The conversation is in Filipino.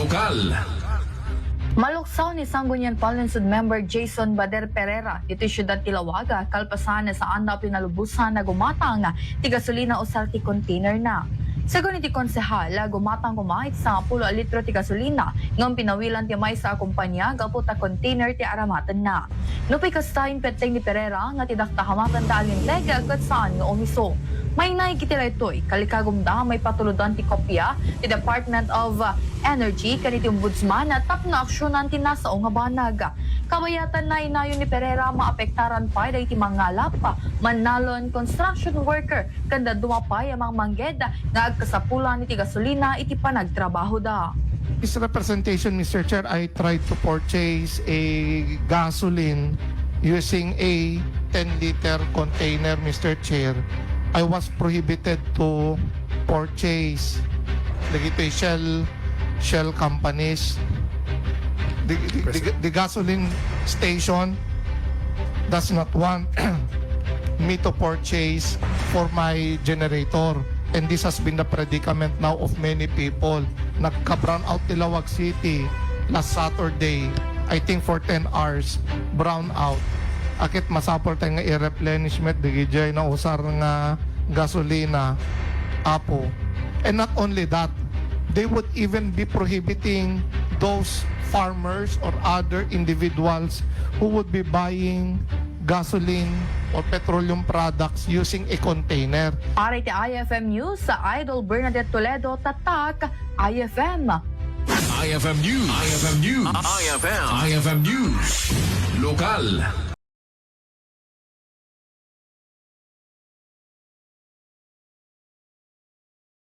Lokal. Maluksaw ni Sangguniang Palansud member Jason Bader Pereira dito siyudad Tilawaga kalpasan na saan daw pinalubusan na gumatang ti gasolina o salty container na. Sagon iti konsehal, gumatang kumait sa 10 litro ti gasolina ngam pinawilan ti may sa kumpanya gapu ta container ti aramatan na. Nupay kastain peteng ni Pereira nga tidaktahamatan da alintega kat saan nga omiso. May naikitira ito'y kalikagumda may patuludan ti kopya ti Department of Energy kaniti ombudsman at tap na aksyonan ti nasao nga banag. Kabayatan na inayon ni Pereira maapektaran pa dahi ti mangalap manalon construction worker kanda dumapay amang mangged nga agkasapulan iti gasolina iti panagtrabaho da. This representation, Mr. Chair, I tried to purchase a gasoline using a 10-liter container, Mr. Chair. I was prohibited to purchase Shell companies. The gasoline station does not want me to purchase for my generator. And this has been the predicament now of many people. Nagka-brown out Ilawag City last Saturday, I think for 10 hours, brown out. Akit masapol tayo nga i-replenishment digijay na usar nga gasolina apo. And not only that, they would even be prohibiting those farmers or other individuals who would be buying gasoline or petroleum products using a container. Para iti IFM News sa Idol Bernadette Toledo, tatak IFM. IFM News. IFM News. IFM News. Lokal.